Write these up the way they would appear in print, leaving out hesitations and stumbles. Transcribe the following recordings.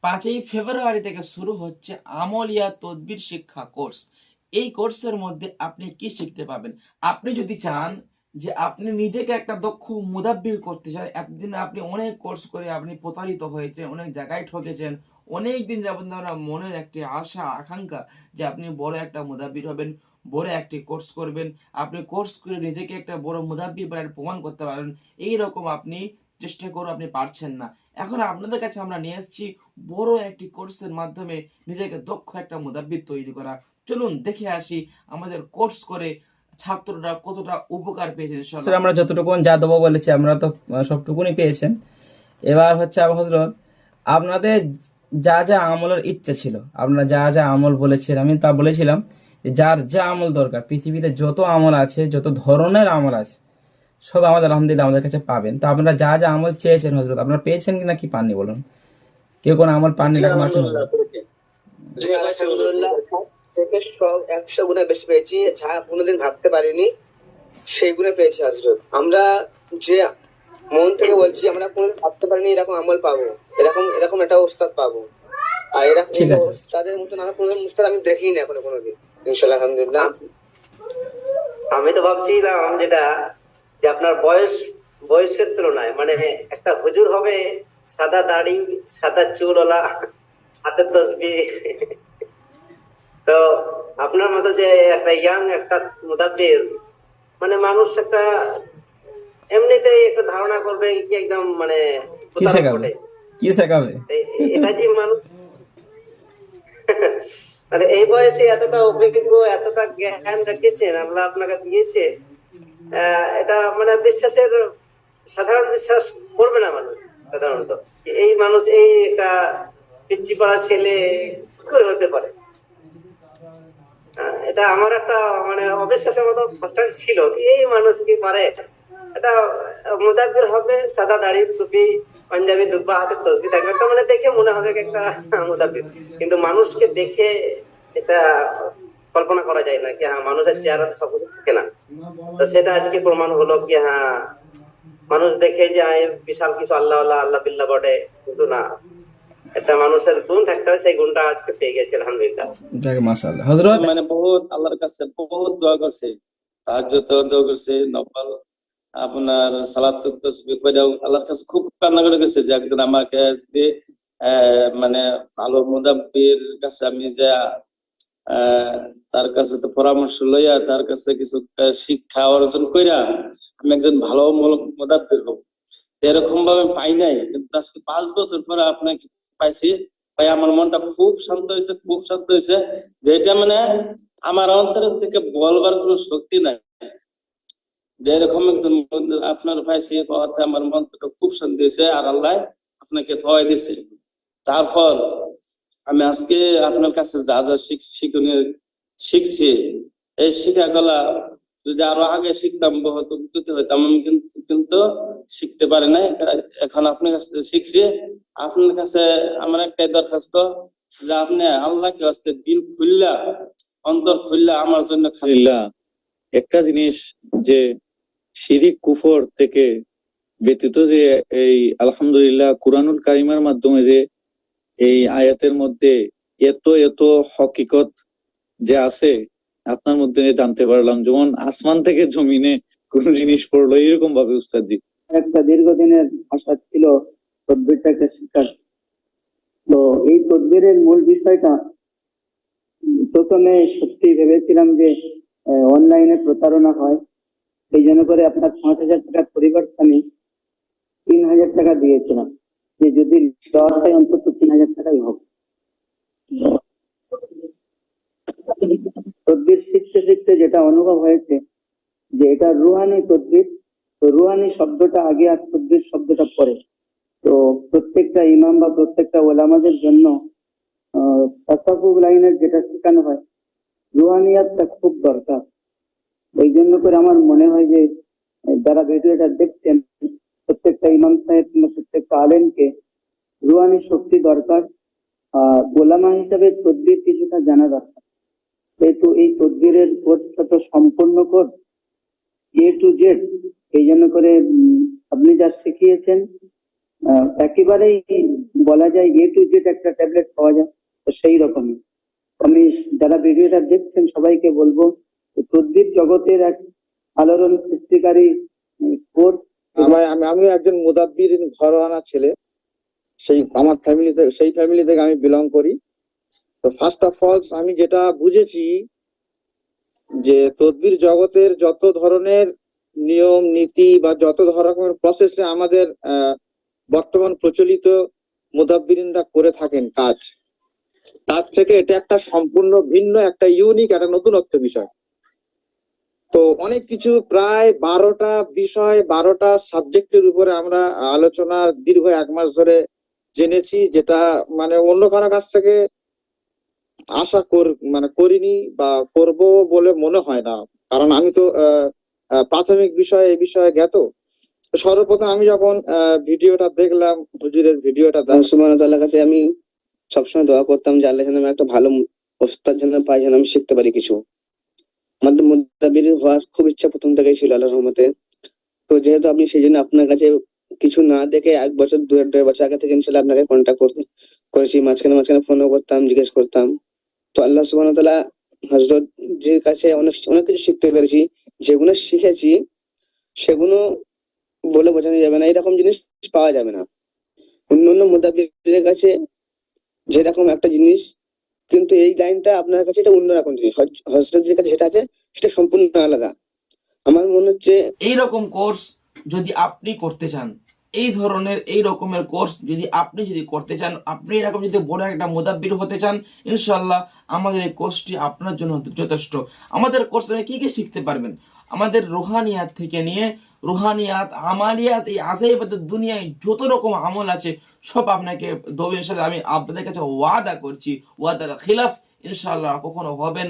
5 ফেব্রুয়ারি থেকে শুরু হচ্ছে আমলিয়া তদবির শিক্ষা কোর্স। এই কোর্সের মধ্যে আপনি কি শিখতে পাবেন? আপনি যদি চান যে আপনি নিজেকে একটা দক্ষ মুদাব্বির করতে চান, এতদিন আপনি অনেক কোর্স করে আপনি প্রতারিত হয়েছেন, অনেক জায়গায় ঠকেছেন, অনেক দিন যাবত আপনার মনের একটি আশা আকাঙ্ক্ষা যে আপনি বড় একটা মুদাব্বির হবেন, বড় একটি কোর্স করবেন, আপনি কোর্স করে নিজেকে একটা বড় মুদাব্বির বলে প্রমাণ করতে পারবেন, এইরকম আপনি চেষ্টা করে আপনি পারছেন না। এখন আপনাদের কাছে আমরা নিয়ে এসেছি বড় একটি কোর্সের মাধ্যমে নিজেকে দক্ষ একটা মুদাব্বির তৈরি করা। চলুন দেখে আসি আমাদের কোর্স করে ছাত্ররা কতটা উপকার পেয়েছে। স্যার আমরা যতটুকু যা দেবো বলেছি আমরা তো সবটুকুনি পেয়েছেন। এবার হচ্ছে আবু হজরত, আপনাদের যা যা আমলের ইচ্ছে ছিল, আপনারা যা যা আমল বলেছেন, আমি তা বলেছিলাম যে যার যা আমল দরকার, পৃথিবীতে যত আমল আছে, যত ধরনের আমল আছে, সব আমাদের আলহামদুলিল্লাহ আমাদের কাছে পাবেন। তো আপনারা যা যা আমল চেয়েছেন হজরত, আপনারা পেয়েছেন কিনা কি পাননি বলুন? কেউ কোনো আমল পাননি না আছেন? আলহামদুলিল্লাহ 100 গুণে বেশি পেয়েছি, যা কোনোদিন ভাবতে পারিনি সেইগুলো পেয়েছি হযরত। আমরা যে মন থেকে বলছি, আমরা কোনোদিন ভাবতে পারিনি এরকম আমল পাবো, এরকম একটা উস্তাদ পাবো। আর এরকম উস্তাদের মতন আমরা কোনোদিন উস্তাদ আমি দেখিনি না এখনো কোনোদিন, ইনশাআল্লাহ আলহামদুলিল্লাহ। আমি তো ভাবছিলাম যেটা যে আপনার বয়সের তুলনায় মানে একটা হুজুর হবে, সাদা দাড়ি, সাদা চুলওয়ালা, হাতের তসবিহ। তো আপনার মতো যে একটা ইয়াং একটা মুদাব্বির, মানে মানুষ একটা এমনিতেই একটা ধারণা করবে কি একদম মানে কি শেখাবে এটা যে মানুষ মানে এই বয়সে এতটা অভিজ্ঞ, এতটা জ্ঞান রেখেছেন আল্লাহ আপনাকে দিয়েছে, এটা মানে বিশ্বাসের সাধারণ বিশ্বাস করবে না মানুষ সাধারণত। এই মানুষ এই একটা পিচ্ছি পাড়া ছেলে কি করে হতে পারে, এটা আমার একটা মানে অবিশ্বাসের মতো কষ্ট ছিল। এই মানুষ কি পারে, এটা মুদাব্বির হবে, সাদা দাড়ি, টুপি, পাঞ্জাবি, দুব্বা, হাতে তসবিহ থাকবে, একটা মানে দেখে মনে হবে একটা মুদাব্বির। কিন্তু মানুষকে দেখে এটা কল্পনা করা যায় না কি হ্যাঁ মানুষের চেহারা সবকিছু থাকে না। তো সেটা আজকে প্রমাণ হলো কি হ্যাঁ মানুষ দেখে যে বিশাল কিছু আল্লাহ আল্লাহ বিল্লাহ বটে, কিন্তু না, একটা মানুষের গুণ থাকতে হয়, সেই গুণটা আজকে পেয়ে গেছে আলহামদুলিল্লাহ। মাশাআল্লাহ। হযরত মানে বহুত আল্লাহর কাছে বহুত দোয়া করছে, তাহাজ্জুদ দোয়া করছে, নফল আপনার সালাত তাসবিহ করে আল্লাহর কাছে খুব কান্না করে গেছে যে একদিন আমাকে যদি মানে ভালো মুদাব্বির কাছে আমি যা তার কাছে তো পরামর্শ লইয়া তার কাছে কিছু শিক্ষা অর্জন কইরা আমি একজন ভালো মুদাব্বির হব, এরকম ভাবে পাই নাই। কিন্তু আজকে 5 বছর পরে আপনাকে পাইছি, ভাই আমার মনটা খুব শান্ত হয়েছে, খুব শান্ত হয়েছে, যেটা মানে আমার অন্তরের থেকে বলবার কোনো শক্তি নাই। যে এরকম একজন আপনার পাইছি পাওয়াতে আমার মনটা খুব শান্তি হয়েছে, আর আল্লাহ আপনাকে পাওয়াই দিছে। তারপর আমি আজকে আপনার কাছে যা যা শিখছি, এই শিক্ষাগুলা যদি আরো আগে শিখতাম বহুত উপকৃত হইতাম, আমি কিন্তু শিখতে পারি নাই। এখন আপনার কাছে শিখছি, আপনার কাছে আমার একটাই দরখাস্ত যে আপনি আল্লাহকে আস্তে দিল খুললা, অন্তর খুললা আমার জন্য একটা জিনিস যে শিরিক কুফর থেকে ব্যতীত যে এই আলহামদুলিল্লাহ কুরআনুল কারিমের মাধ্যমে যে এই আয়াতের মধ্যে এত এত হকিকত যে আছে আপনার মধ্যে জানতে পারলাম, যেমন আসমান থেকে জমিনে কোন জিনিস পড়লো এরকম ভাবে উস্তাদি। একটা দীর্ঘদিনের আশা ছিল তদবিরটাকে শিখার। তো এই তদবিরের মূল বিষয়টা প্রথমে সত্যি ভেবেছিলাম যে অনলাইনে প্রতারণা হয়, সেই জন্য করে আপনার 5,000 টাকার পরিবর্তনে 3,000 টাকা দিয়েছিলাম যে যদি দশ হয় অন্তত 3,000 টাকাই হোক। তদবির শিখতে শিখতে যেটা অনুভব হয়েছে যে এটা রুহানি তদবির, তো রুহানি শব্দটা আগে আর তদবির শব্দটা পরে। তো প্রত্যেকটা ইমাম বা প্রত্যেকটা ওলামাদের জন্য তাসাউফ লাইনের যেটা শেখানো হয় রুহানিয়াতটা খুব দরকার। ওই জন্য করে আমার মনে হয় যে যারা ভিডিওটা দেখছেন প্রত্যেকটা ইমাম সাহেব কিংবা প্রত্যেকটা আলেমকে রুহানি শক্তি দরকার, ওলামা হিসাবে তদবির কিছুটা জানা দরকার। যেহেতু এই তদবিরের কোর্সটা তো সম্পূর্ণ কোর্স A to Z, এই জন্য করে আপনি যা শিখিয়েছেন একেবারেই বলা যায় এ টু জেড একটা ট্যাবলেট পাওয়া যায়, তো সেই রকমই আমি যারা ভিডিওটা দেখছেন সবাইকে বলবো, তদ্বির জগতের এক আলোড়ন সৃষ্টিকারী কোর্স। আমি একজন মুদাব্বির ঘরোয়ানা ছেলে, আমার সেই ফ্যামিলি থেকে আমি বিলং করি। তো ফার্স্ট অফ অল আমি যেটা বুঝেছি যে তদ্বির জগতের যত ধরনের নিয়ম নীতি বা যত ধরনের প্রসেসে আমাদের বর্তমান প্রচলিত মুদাব্বিরিনরা করে থাকেন কাজ, তার থেকে এটা একটা সম্পূর্ণ ভিন্ন, একটা ইউনিক, একটা নতুনত্ব বিষয়। তো অনেক কিছু প্রায় 12টা বিষয়, 12টা সাবজেক্টের উপরে আমরা আলোচনা দীর্ঘ 1 মাস ধরে জেনেছি, যেটা মানে অন্য কারো কাছ থেকে আশা করিনি বা করব বলে মনে হয় না, কারণ আমি তো প্রাথমিক বিষয় এই বিষয়ে জ্ঞাত। সর্বপ্রথম আমি যখন ভিডিওটা দেখলাম, হুজুরের ভিডিওটা সুবহানাহু ওয়া তাআলার কাছে আমি সবসময় দোয়া করতাম যে আল্লাহ যেন আমি একটা ভালো ওস্তাদ যেন পাই, যেন আমি শিখতে পারি কিছু। আমার মুদাব্বির হওয়ার খুব ইচ্ছা প্রথম থেকেই ছিল আল্লাহর রহমতে। তো যেহেতু আপনি সেই জন্য আপনার কাছে কিছু না দেখে 1 বছর 2.5 বছর আগে থেকে ইনশাআল্লাহ আপনাকে কন্ট্যাক্ট করেছি। মাঝখানে ফোনও করতাম, জিজ্ঞেস করতাম। তো আল্লাহ সুবহানাহু ওয়া তাআলা হযরত যে কাছে অনেক কিছু শিখতে পেরেছি। যেগুলো শিখেছি সেগুলো বলে বোঝানো যাবে না, এরকম জিনিস পাওয়া যাবে না অন্য মুদাব্বিরের কাছে যেরকম একটা জিনিস, কিন্তু এই লাইনটা আপনার কাছে এটা অন্যরকম জিনিস। হযরতের কাছে যেটা আছে সেটা সম্পূর্ণ আলাদা। আমার মনে হচ্ছে এই রকম কোর্স যদি আপনি করতে চান, এই ধরনের এই রকমের কোর্স যদি আপনি করতে চান, আপনি এরকম যদি বড় একটা মুদাব্বির হতে চান, ইনশাআল্লাহ আমাদের এই কোর্সটি আপনার জন্য যথেষ্ট। আমাদের কোর্সে কি কি শিখতে পারবেন? আমাদের রুহানিয়াত থেকে নিয়ে রুহানিয়াত, আমালিয়াত, এই আজাইবাদের দুনিয়ায় যত রকম আমল আছে সব আপনাকে দেবো ইনশাআল্লাহ। আমি আপনাদের কাছে ওয়াদা করছি, ওয়াদার খিলাফ ইনশাআল্লাহ কখনো হবে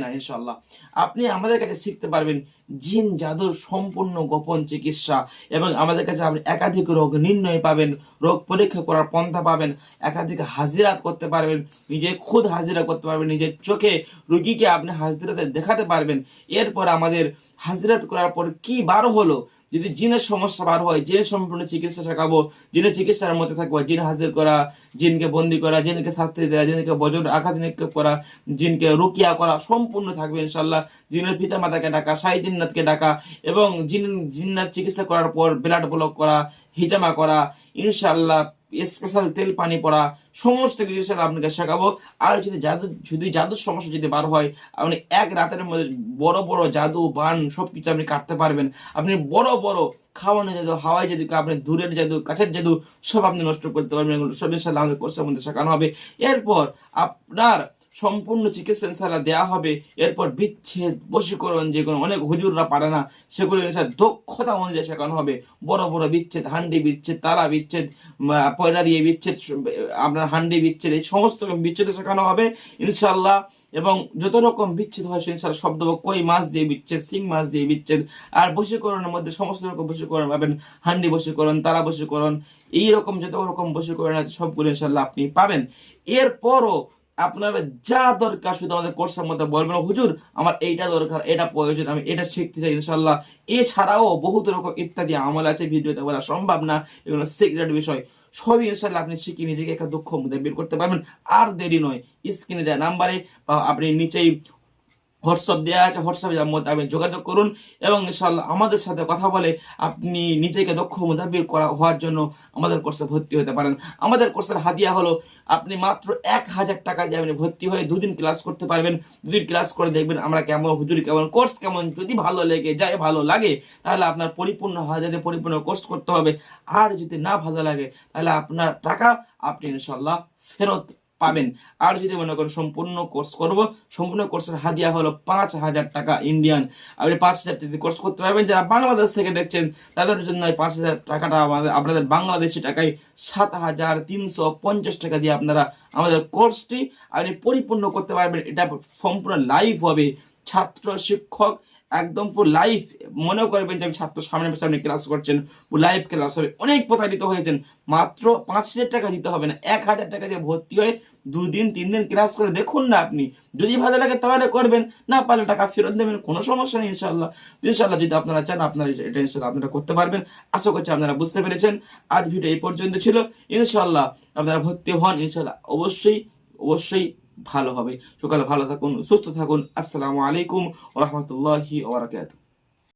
না ইনশাআল্লাহ। আপনি আমাদের কাছে শিখতে পারবেন জিন জাদুর সম্পূর্ণ গোপন চিকিৎসা, এবং আমাদের কাছে আপনি একাধিক রোগ নির্ণয় পাবেন, রোগ পরীক্ষা করার পন্থা পাবেন, একাধিক হাজিরাত করতে পারবেন, নিজে খুদ হাজিরা করতে পারবেন, নিজের চোখে রুগীকে আপনি হাজিরাতে দেখাতে পারবেন। এরপর আমাদের হাজিরাত করার পর কি বার হলো, যদি জিনের সমস্যা বার হয়, জিনের সম্পূর্ণ চিকিৎসা শেখাবো, জিনের চিকিৎসার মধ্যে থাকবো জিন হাজির করা, জিনকে বন্দি করা, জিনকে শাস্তি দেওয়া, জিনকে বজ্র আঘাত নিক্ষেপ করা, জিনকে রুকিয়া করা সম্পূর্ণ থাকবে ইনশাআল্লাহ। জিনের পিতা মাতাকে ডাকা, শাহী জিন্নাতকে ডাকা, এবং জিন্নাত চিকিৎসা করার পর ব্লাড ব্লক করা, হিজামা করা, ইনশাআল্লাহ স্পেশাল তেল পানি পড়া, সমস্ত কিছু স্যার আপনাকে শেখাবো। আর যদি জাদুর সমস্যা যদি বার হয়, আপনি 1 রাতের মধ্যে বড় বড় জাদু বান সবকিছু আপনি কাটতে পারবেন। আপনি বড় বড় খাওয়ানো জাদু, হাওয়াই জাদু, আপনি দূরের জাদু, কাছের জাদু সব আপনি নষ্ট করতে পারবেন। এগুলো সব ইনশাআল্লাহ আমাদের কোর্সের মধ্যে শেখানো হবে। এরপর আপনার সম্পূর্ণ চিকিৎসা ইনশাআল্লাহ দেওয়া হবে। এরপর বিচ্ছেদ, বশীকরণ, যেগুলো অনেক হুজুররা পারে না সেগুলো ইনশাআল্লাহ দক্ষতা অনুযায়ী শেখানো হবে। বড় বড় বিচ্ছেদ, হান্ডি বিচ্ছেদ, তালা বিচ্ছেদ, পয়রা দিয়ে বিচ্ছেদ, আপনার হান্ডি বিচ্ছেদ, এই সমস্ত বিচ্ছেদ শেখানো হবে ইনশাআল্লাহ। এবং যত রকম বিচ্ছেদ হয় ইনশাআল্লাহ সব দেবো। কই মাছ দিয়ে বিচ্ছেদ, শিং মাছ দিয়ে বিচ্ছেদ। আর বশীকরণের মধ্যে সমস্ত রকম বশীকরণ পাবেন, হান্ডি বশীকরণ, তালা বশীকরণ, এইরকম যত রকম বশীকরণ আছে সবগুলো ইনশাআল্লাহ আপনি পাবেন। এরপরও আপনারা যা দরকার শুধু আমাদের কোর্সের মধ্যে বলবেন, হুজুর আমার এইটা দরকার, এটা প্রয়োজন, আমি এটা শিখতে চাই ইনশাআল্লাহ। এছাড়াও বহুত রকম ইত্যাদি আমল আছে, ভিডিওতে বলা সম্ভব না, এগুলো সিক্রেট বিষয়। সবই ইনশাআল্লাহ আপনি শিখে নিজেকে একটা দক্ষ মুদাব্বির করতে পারবেন। আর দেরি নয়, স্ক্রিনে দেওয়া নাম্বারে বা আপনি নিচেই হোয়াটসঅ্যাপ দেওয়া আছে, হোয়াটসঅ্যাপের মধ্যে আপনি যোগাযোগ করুন, এবং ইনশাআল্লাহ আমাদের সাথে কথা বলে আপনি নিজেকে দক্ষ মুদাব্বির হওয়ার জন্য আমাদের কোর্সে ভর্তি হতে পারেন। আমাদের কোর্সের হাদিয়া হলো আপনি মাত্র 1000 টাকা দিয়ে আপনি ভর্তি হয়ে 2 দিন ক্লাস করতে পারবেন। 2 দিন ক্লাস করে দেখবেন আমরা কেমন, হুজুরি কেমন, কোর্স কেমন। যদি ভালো লাগে তাহলে আপনার পরিপূর্ণ হাদিয়াতে পরিপূর্ণ কোর্স করতে হবে। আর যদি না ভালো লাগে তাহলে আপনার টাকা আপনি ইনশাআল্লাহ ফেরত পাবেন। আর যদি মনে করেন সম্পূর্ণ কোর্স করব, সম্পূর্ণ কোর্সের হাদিয়া হলো 5000 টাকা ইন্ডিয়ান। আপনি 5000 টাকা কোর্স করতে পারবেন। যারা বাংলাদেশ থেকে দেখছেন তাদের জন্য 5000 টাকাটা আপনাদের বাংলাদেশি টাকায় 7350 টাকা দিয়ে আপনারা আমাদের কোর্সটি আপনি পরিপূর্ণ করতে পারবেন। এটা সম্পূর্ণ লাইভ হবে, ছাত্র শিক্ষক একদম ফুল লাইভ, মনে করবেন যে আমি ছাত্র সামনে সামনে ক্লাস করছেন, লাইভ ক্লাস হবে। অনেক প্রতারিত হয়েছেন, মাত্র 5,000 টাকা দিতে হবে না, 1,000 টাকা দিয়ে ভর্তি হয়ে 2 দিন 3 দিন ক্লাস করে দেখুন না আপনি, যদি ভালো লাগে তাহলে করবেন, না পারলে টাকা ফেরত দেবেন, কোনো সমস্যা নেই ইনশাল্লাহ। তো ইনশাল্লাহ যদি আপনারা চান আপনারা এটা ইনশাল্লাহ আপনারা করতে পারবেন। আশা করছি আপনারা বুঝতে পেরেছেন। আজ ভিডিও এই পর্যন্ত ছিল। ইনশাল্লাহ আপনারা ভর্তি হন, ইনশাল্লাহ অবশ্যই ভালো হবে। সকালে ভালো থাকুন, সুস্থ থাকুন। আসসালামু আলাইকুম ওয়া রাহমাতুল্লাহি ওয়া বারাকাতুহু।